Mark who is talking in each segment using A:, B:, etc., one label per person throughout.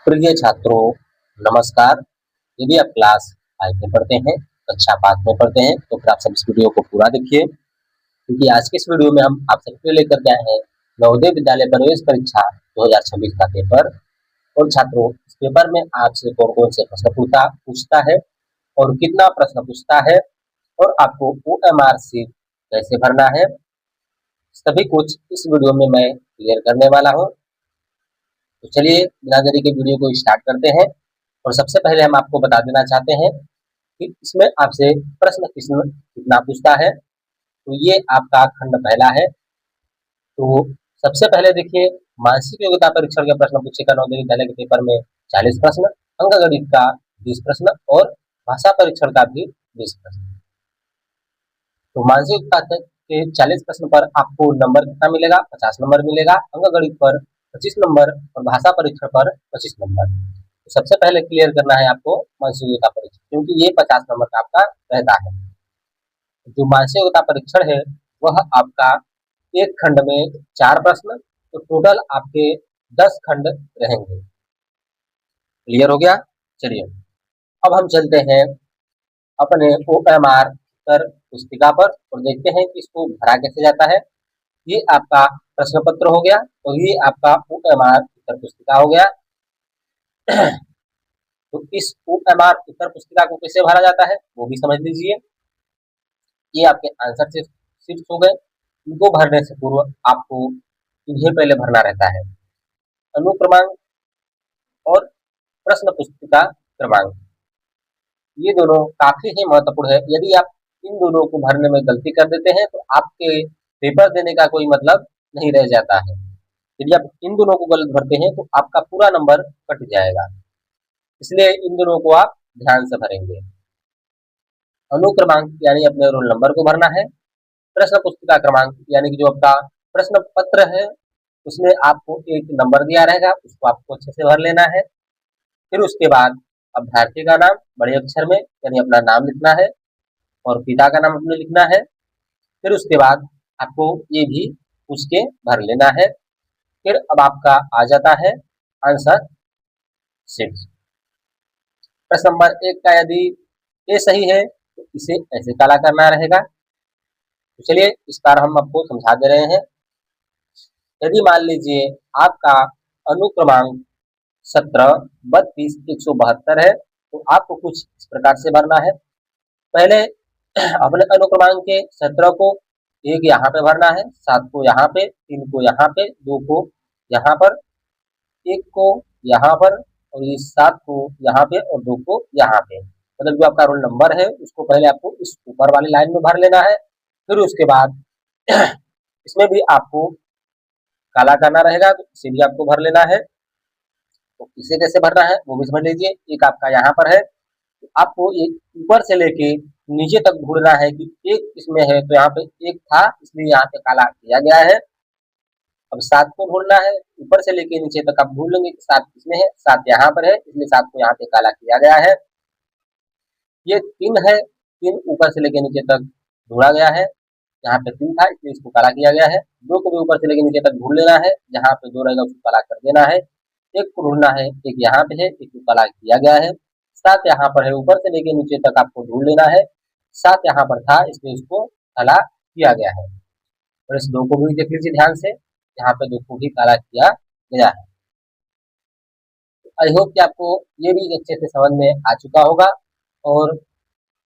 A: प्रिय छात्रों, नमस्कार। यदि आप क्लास 5 में पढ़ते हैं, कक्षा 5 में पढ़ते हैं, तो फिर आप सब इस वीडियो को पूरा देखिए, क्योंकि आज के इस वीडियो में हम आप सबके लिए लेकर के आए हैं नवोदय विद्यालय प्रवेश परीक्षा 2026 का पेपर। और छात्रों, इस पेपर में आपसे कौन-कौन से प्रश्न पूछता है और कितना प्रश्न पूछता है और आपको ओएमआर शीट कैसे भरना है, सभी कुछ इस वीडियो में मैं क्लियर करने वाला हूँ। तो चलिए बिना देरी के वीडियो को स्टार्ट करते हैं। और सबसे पहले हम आपको बता देना चाहते हैं कि इसमें आपसे प्रश्न कितना पूछता है। तो ये आपका खंड पहला है। तो सबसे पहले देखिए, मानसिक योग्यता परीक्षण के प्रश्न पूछेगा नवोदय विद्यालय के पेपर में 40 प्रश्न, अंक गणित का 20 प्रश्न और भाषा परीक्षण का भी 20 प्रश्न। तो मानसिक योग्यता के 40 प्रश्न पर आपको नंबर कितना मिलेगा? 50 नंबर मिलेगा। अंक गणित पर 25 नंबर और भाषा परीक्षण पर 25 नंबर। तो सबसे पहले क्लियर करना है आपको मानसिक योग्यता परीक्षण, क्योंकि ये 50 नंबर का आपका रहता है। जो मानसिक योग्यता परीक्षण है वह आपका एक खंड में 4 प्रश्न, तो टोटल आपके 10 खंड रहेंगे। क्लियर हो गया? चलिए अब हम चलते हैं अपने ओएमआर उत्तर पुस्तिका पर और देखते हैं कि इसको भरा कैसे जाता है। ये आपका प्रश्न पत्र हो गया और ये आपका ओएमआर उत्तर पुस्तिका हो गया। तो इस ओएमआर उत्तर पुस्तिका को कैसे भरा जाता है वो भी समझ लीजिए। ये आपके आंसर शीट्स हो गए। इनको भरने से पूर्व आपको इन्हें पहले भरना रहता है, अनुक्रमांक और प्रश्न पुस्तिका क्रमांक। ये दोनों काफी ही महत्वपूर्ण है। यदि आप इन दोनों को भरने में गलती कर देते हैं तो आपके पेपर देने का कोई मतलब नहीं रह जाता है। यदि आप इन दोनों को गलत भरते हैं तो आपका पूरा नंबर कट जाएगा, इसलिए इन दोनों को आप ध्यान से भरेंगे। अनुक्रमांक यानी अपने रोल नंबर को भरना है। प्रश्न पुस्तिका क्रमांक यानी कि जो आपका प्रश्न पत्र है उसमें आपको एक नंबर दिया रहेगा, उसको आपको अच्छे से भर लेना है। फिर उसके बाद अभ्यर्थी का नाम बड़े अक्षर में यानी अपना नाम लिखना है और पिता का नाम अपने लिखना है। फिर उसके बाद आपको ये भी पूछ के भर लेना है। फिर अब आपका आ जाता है आंसर शीट। प्रश्न नंबर 1 का यदि ये सही है तो इसे ऐसे काला करना रहेगा। तो चलिए इस बार हम आपको समझा दे रहे हैं। यदि मान लीजिए आपका अनुक्रमांक 17, 32, 172 है तो आपको कुछ इस प्रकार से भरना है। पहले अपने अनुक्रमांक के 17 को एक यहाँ पे भरना है, 7 को यहाँ पे, 3 को यहाँ पे, 2 को यहाँ पर, 1 को यहाँ पर और ये 7 को यहाँ पे और 2 को यहाँ पे। मतलब जो आपका रोल नंबर है उसको पहले आपको इस ऊपर वाली लाइन में भर लेना है। फिर उसके बाद इसमें भी आपको काला करना रहेगा, तो इसे भी आपको भर लेना है। तो इसे कैसे भरना है वो भी समझ लीजिए। एक आपका यहाँ पर है, तो आपको ये ऊपर से लेके नीचे तक ढूंढना है कि एक इसमें है, तो यहाँ पे एक था इसलिए यहाँ पे काला किया गया है। अब 7 को ढूंढना है, ऊपर से लेके नीचे तक आप ढूंढ लेंगे कि 7 किसमें है, 7 यहाँ पर है इसलिए 7 को यहाँ पे काला किया गया है। ये 3 है, 3 ऊपर से लेके नीचे तक ढूंढा गया है, यहाँ पे 3 था इसलिए इसको काला किया गया है। 2 को भी ऊपर से लेके नीचे तक ढूंढ लेना है, जहाँ पे 2 रहेगा उसको काला कर देना है। 1 को ढूंढना है, एक यहाँ पे है, एक को काला किया गया है। 7 यहाँ पर है, ऊपर से लेके नीचे तक आपको ढूंढ लेना है। 7 यहाँ पर था इसलिए इसको काला किया गया है। और इस 2 को भी देख लीजिए ध्यान से, यहाँ पे 2 को भी काला किया गया है। आई होप कि आपको ये भी अच्छे से समझ में आ चुका होगा। और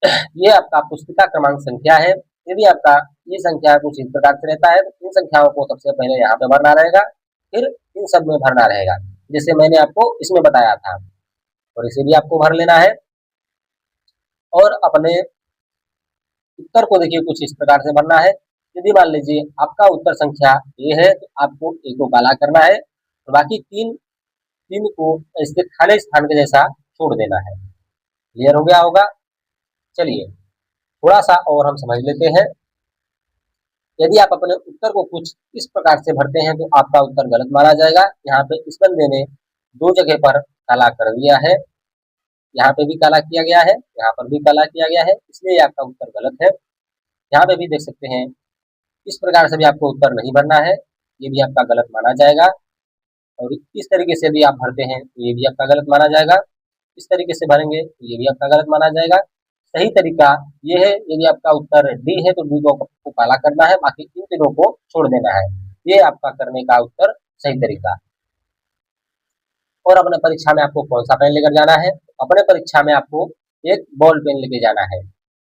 A: ये आपका पुस्तिका क्रमांक संख्या है। यदि आपका ये संख्या कुछ इस प्रकार से रहता है तो इन संख्याओं को सबसे पहले यहाँ पे भरना रहेगा, फिर इन सब में भरना रहेगा, जैसे मैंने आपको इसमें बताया था। और इसे भी आपको भर लेना है। और अपने उत्तर को देखिए कुछ इस प्रकार से भरना है। यदि मान लीजिए आपका उत्तर संख्या ए है तो आपको ए को काला करना है और बाकी तीन को इसके खाली स्थान के जैसा छोड़ देना है। क्लियर हो गया होगा? चलिए थोड़ा सा और हम समझ लेते हैं। यदि आप अपने उत्तर को कुछ इस प्रकार से भरते हैं तो आपका उत्तर गलत माना जाएगा। यहाँ पे इस बंदे ने 2 जगह पर काला कर दिया है, यहाँ पे भी काला किया गया है, यहाँ पर भी काला किया गया है, इसलिए आपका उत्तर गलत है। यहाँ पे भी देख सकते हैं, इस प्रकार से भी आपको उत्तर नहीं भरना है, ये भी आपका गलत माना जाएगा। और इस तरीके से भी आप भरते हैं तो ये भी आपका गलत माना जाएगा। इस तरीके से भरेंगे तो ये भी आपका गलत माना जाएगा। सही तरीका ये है, यदि आपका उत्तर डी है तो डी को काला करना है, बाकी इन तीनों को छोड़ देना है। ये आपका करने का उत्तर सही तरीका। और अपने परीक्षा में आपको कौन सा पेन लेकर जाना है? अपने परीक्षा में आपको एक बॉल पेन लेके जाना है।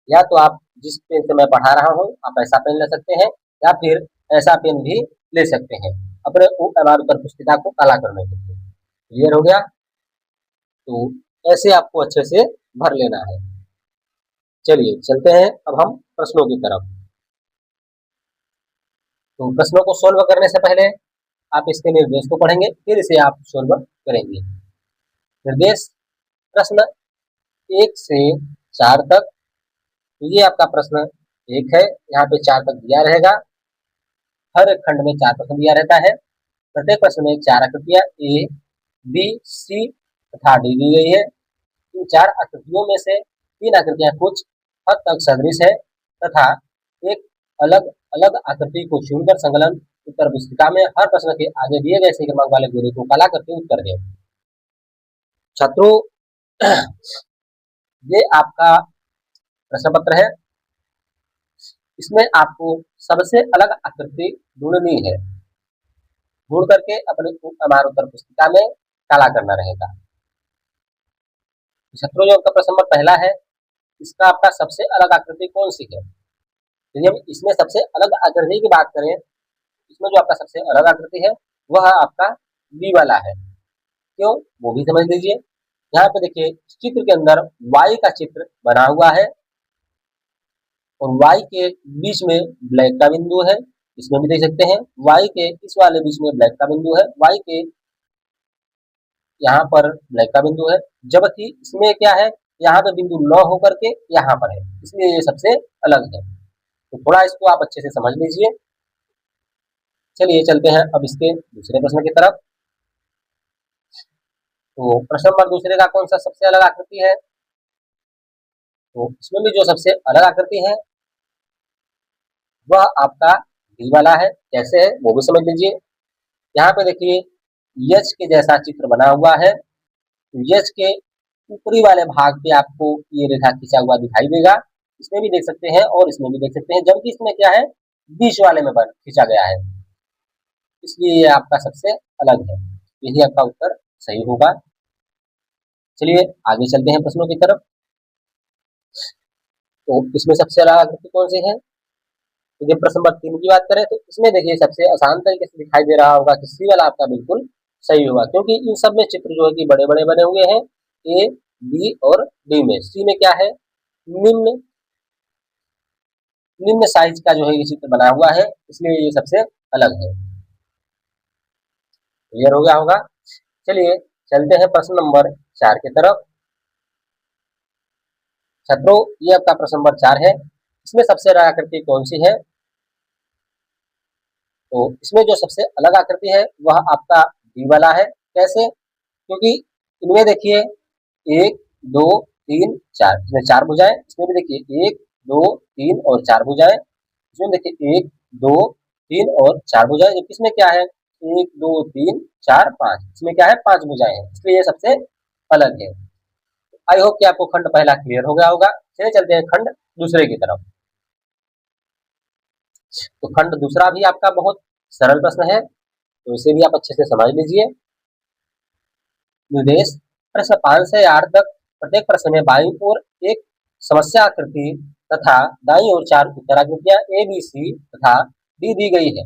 A: या तो आप जिस पेन से मैं पढ़ा रहा हूँ आप ऐसा पेन ले सकते हैं, या फिर ऐसा पेन भी ले सकते हैं अपने उत्तर पुस्तिका को काला करने के लिए। क्लियर हो गया? तो ऐसे आपको अच्छे से भर लेना है। चलिए चलते हैं अब हम प्रश्नों की तरफ। तो प्रश्नों को सोल्व करने से पहले आप इसके निर्देश को पढ़ेंगे, फिर इसे आप सोल्व करेंगे। निर्देश प्रश्न 1 से 4 तक। तो ये आपका प्रश्न 1 है, यहाँ पे 4 तक दिया रहेगा। हर खंड में 4 प्रश्न दिया रहता है। प्रत्येक प्रश्न में 4 आकृतियां ए, बी, सी तथा डी दी गई है। इन 4 आकृतियों में से 3 आकृतियां कुछ हद तक सदृश है तथा एक अलग अलग आकृति को चुनकर संकलन उत्तर पुस्तिका में हर प्रश्न के आगे दिए गए सही क्रमांक वाले गोले को काला करके उत्तर दें। छात्रों, ये आपका प्रश्न पत्र है। इसमें आपको सबसे अलग आकृति ढूंढनी है। ढूंढ करके अपने हमारे उत्तर पुस्तिका में काला करना रहेगा। छात्रों, जो आपका प्रश्न नंबर पहला है, इसका आपका सबसे अलग आकृति कौन सी है? यदि हम इसमें सबसे अलग आकृति की बात करें, इसमें जो आपका सबसे अलग आकृति है वह आपका बी वाला है। क्यों, वो भी समझ लीजिए। यहाँ पे देखिए चित्र के अंदर वाई का चित्र बना हुआ है और वाई के बीच में ब्लैक का बिंदु है। इसमें भी देख सकते हैं वाई के इस वाले बीच में ब्लैक का बिंदु है, वाई के यहाँ पर ब्लैक का बिंदु है, जबकि इसमें क्या है, यहाँ पे बिंदु न होकर के यहाँ पर है, इसलिए ये सबसे अलग है। तो थोड़ा इसको आप अच्छे से समझ लीजिए। चलिए चलते हैं अब इसके दूसरे प्रश्न की तरफ। तो प्रश्न नंबर दूसरे का कौन सा सबसे अलग आकृति है? तो इसमें भी जो सबसे अलग आकृति है वह आपका डी वाला है। कैसे है वो भी समझ लीजिए। यहाँ पे देखिए यच के जैसा चित्र बना हुआ है। यच के ऊपरी वाले भाग पे आपको ये रेखा खींचा हुआ दिखाई देगा। इसमें भी देख सकते हैं और इसमें भी देख सकते हैं, जबकि इसमें क्या है, बीच वाले में खींचा गया है, इसलिए ये आपका सबसे अलग है। यही आपका उत्तर सही होगा। चलिए आगे चलते हैं प्रश्नों की तरफ। तो इसमें सबसे अलग आकृति कौन सी है? तो जब प्रश्न नंबर 3 की बात करें तो इसमें देखिए सबसे आसान तरीके से दिखाई दे रहा होगा कि सी वाला आपका बिल्कुल सही होगा, क्योंकि इन सब में चित्र जो है कि बड़े बड़े बने हुए हैं। ए, बी और डी में, सी में क्या है, निम्न निम्न साइज का जो है ये चित्र बना हुआ है, इसलिए ये सबसे अलग है। क्लियर हो गया होगा। चलिए चलते हैं प्रश्न नंबर 4 की तरफ। छात्रों, ये आपका प्रश्न नंबर 4 है। इसमें सबसे अलग आकृति कौन सी है? तो इसमें जो सबसे अलग आकृति है वह आपका डी वाला है। कैसे? क्योंकि इनमें देखिए 1, 2, 3, 4, इसमें 4 भुजाएं, इसमें भी देखिए 1, 2, 3 और 4 भुजाएं, इसमें देखिए 1, 2, 3 और 4 भुजाएं, जबकि इसमें क्या है 1, 2, 3, 4, 5, इसमें क्या है 5 भुजाएं हैं, इसलिए ये सबसे अलग है। आई होप कि आपको खंड पहला क्लियर हो गया होगा। चलिए चलते हैं खंड दूसरे की तरफ। तो खंड दूसरा भी आपका बहुत सरल प्रश्न है, तो इसे भी आप अच्छे से समझ लीजिए। निर्देश प्रश्न 5 से 8 तक। प्रत्येक प्रश्न में बाईं ओर एक समस्या आकृति तथा दाईं ओर 4 उत्तर आकृतियां ए, बी, सी तथा डी दी गई है।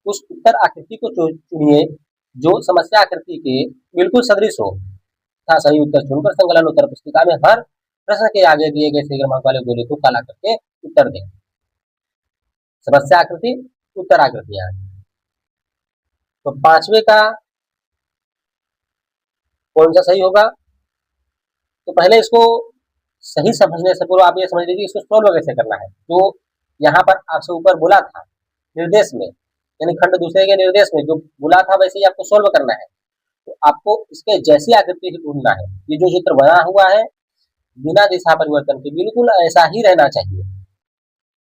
A: उस उत्तर आकृति को चुनिए जो समस्या आकृति के बिल्कुल सदृश हो तथा सही उत्तर चुनकर संकलन उत्तर पुस्तिका में हर प्रश्न के आगे दिए गए सही क्रमांक वाले गोले को काला करके उत्तर दें। समस्या आकृति, उत्तर आकृतियां। तो 5वें का कौन सा सही होगा? तो पहले इसको सही समझने से पूर्व आप ये समझ लीजिए इसको सोल्व कैसे करना है। तो यहाँ पर आपसे ऊपर बोला था निर्देश में, यानी खंड दूसरे के निर्देश में जो बोला था वैसे ही आपको सोल्व करना है। तो आपको इसके जैसी आकृति ढूंढना है। ये जो चित्र बना हुआ है बिना दिशा परिवर्तन के बिल्कुल ऐसा ही रहना चाहिए।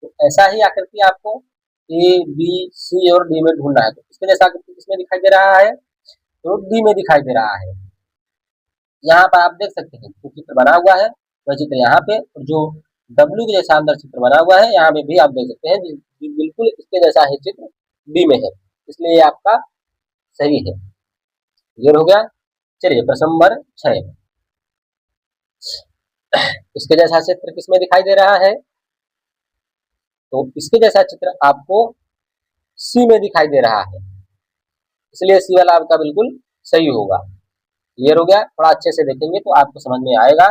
A: तो ऐसा ही आकृति आपको ए, बी, सी और डी में ढूंढना है। तो इसके जैसा आकृति किसमें दिखाई दे रहा है? तो डी में दिखाई दे रहा है। यहाँ पर आप देख सकते हैं जो चित्र बना हुआ है वह चित्र यहाँ पे, और जो डब्ल्यू के जैसा अंदर चित्र बना हुआ है यहाँ पे भी आप देख सकते हैं बिल्कुल इसके जैसा है चित्र डी में है, इसलिए ये आपका सही है। क्लियर हो गया। चलिए प्रश्न नंबर 6, इसके जैसा चित्र किसमें दिखाई दे रहा है? तो इसके जैसा चित्र आपको सी में दिखाई दे रहा है, इसलिए सी वाला आपका बिल्कुल सही होगा। क्लियर हो गया। थोड़ा अच्छे से देखेंगे तो आपको समझ में आएगा।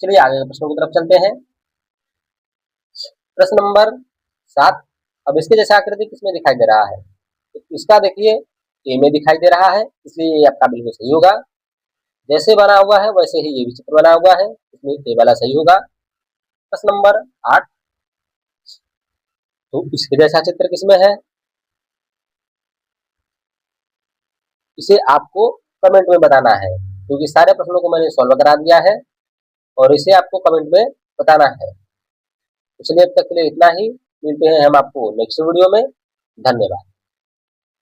A: चलिए आगे के प्रश्नों की तरफ चलते हैं। प्रश्न नंबर 7, अब इसके जैसा आकृति किसमें दिखाई दे रहा है? तो इसका देखिए ए में दिखाई दे रहा है, इसलिए ये आपका बिल्कुल सही होगा। जैसे बना हुआ है वैसे ही ये भी चित्र बना हुआ है, इसलिए ए वाला सही होगा। प्रश्न नंबर 8, तो इसके जैसा चित्र किसमें है? इसे आपको कमेंट में बताना है, क्योंकि सारे प्रश्नों को मैंने सॉल्व करा दिया है और इसे आपको कमेंट में बताना है। इसलिए अब तक के लिए इतना ही, मिलते हैं हम आपको नेक्स्ट वीडियो में। धन्यवाद।